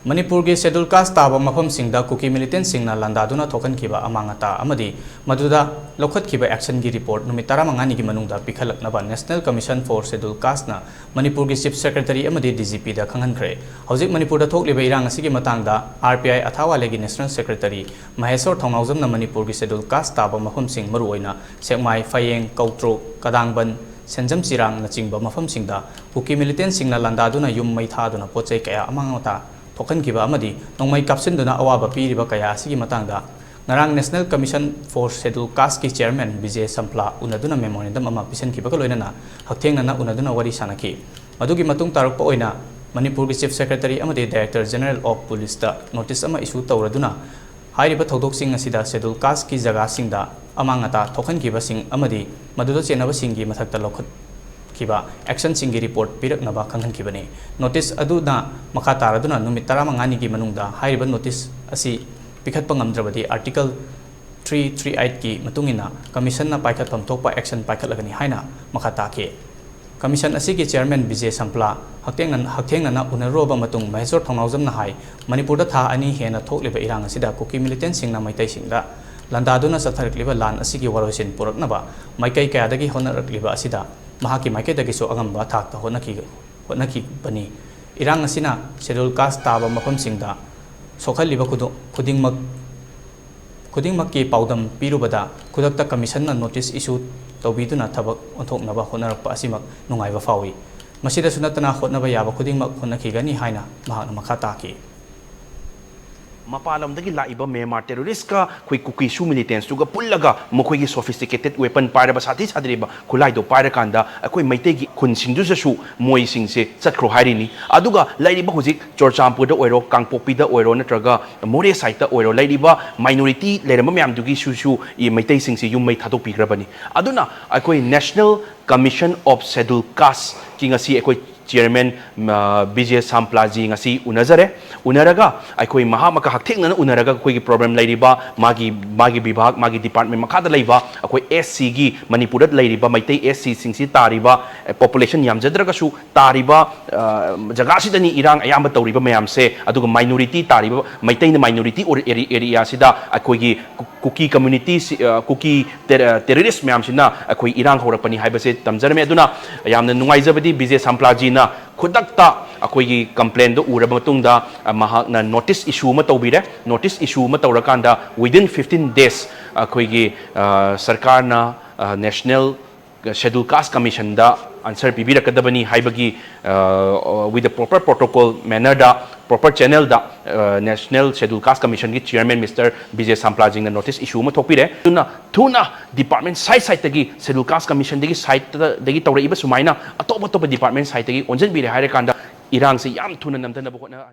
Manipur ki schedule caste taba mafam singda kuki militants singna landaduna thokan kiba amangata amadi maduda lokhat kiba action gi report numit 15 gi manungda pikhalaknaba National Commission for Schedule Caste na Manipur ki Chief Secretary amadi DGP da khanghankhre hojik Manipur da thokliba irang asigi matangda RPI athawale gi National Secretary Maheswar Thongnawjam na Manipur ki schedule caste taba mafam sing maru oina Sekmai Phayeng Kautro Kadangban Senjam Chirang na chingba mafam singda kuki militants singna landaduna yum mai thaduna pochai kaya amangata thokan kiba amadi nongmai kapsinduna awaba piriba kaya asigi matangda ngarang National Commission for Schedule Caste ki Chairman Vijay Sampla unaduna memorandum ama pisan kiba ka loinana hakthengna na unaduna wari sanaki madugi matung tarokpa oina Manipur ki Chief Secretary amadi Director General of Police da notice ama issue tawraduna hairiba thodok sing asida schedule caste ki jaga singda amangata thokan kiba sing amadi maduda chenaba singi mathakta lokhat kiba action singi report pirak naba khanghan kibani notice adu na makha taraduna numit 15 gi manungda hairiba notice asi pikhat pangamdrabadi article 338 ki matungina commission na paikhat pamthokpa action paikhatlagani haina makha take commission asi ki chairman Vijay Sampla hakthengna na unaroba matung Maheswar Thongnawjam na hai Manipur da tha ani hena thokleba irang asida kuki militant singna maitai singda landaduna satharakliba lan asi ki warosin puraknaba maikai kayadagi honarakliba asida mahaki maike dagiso agamba thakta honaki bani irang asina schedule caste taba mafam singda sokhaliba khudingmak ki paudam pirubada khudakta commission na notice issue tawbiduna thabak onthoknaba honarakpa asimak nungaiba fawi masida sunatana hotnaba yaba khudingmak honaki gani haina mahakna makha taki Mapalam dagi laiba Myanmar terrorist ka koi kuki su militants tuga pullaga mokoi gi sophisticated weapon paira ba sati sadriba khulai do paira kanda akoi maite gi khun sindu su moi sing se chatkro harini aduga laiba hojik chorchampur da oiro kangpopi da oiro natraga more site da oiro laiba minority lerama myam dugi su I maite sing se yum mai thadok pigrabani aduna akoi National Commission of Schedule Caste kinga si akoi Chairman Vijay Sampla ji ngasi unaraga aikoi mahamaka hakthengna unaraga koi problem lairiba magi bibhag magi department makada laiba akoi SC gi Manipur da lairiba maitai SC singsi tariba population yamjadraga su tariba jaga sidani irang ayamba tawriba mayamse aduga minority tariba maitai na minority or area sida akoi gi kuki community kuki terrorist mayam sina akoi irang horakpani haibase tamjarme aduna yamna nungaijabadi Vijay Sampla ji na khudakta akoi complaint do uraba matungda mahakna notice issue ma tawbire notice issue ma tawrakanda within 15 days akoi sarkar na National Schedule Caste Commission da answer pibirakadabani haibagi with the proper protocol manner da proper channel da National Schedule Caste Commission ki chairman Mr. Vijay Sampla jing na notice issue ma thopire tuna department site tagi Schedule Caste Commission dagi site dagi tawra iba sumaina atop department site tagi onjen bire haire kanda irang se yam thuna namdana bokna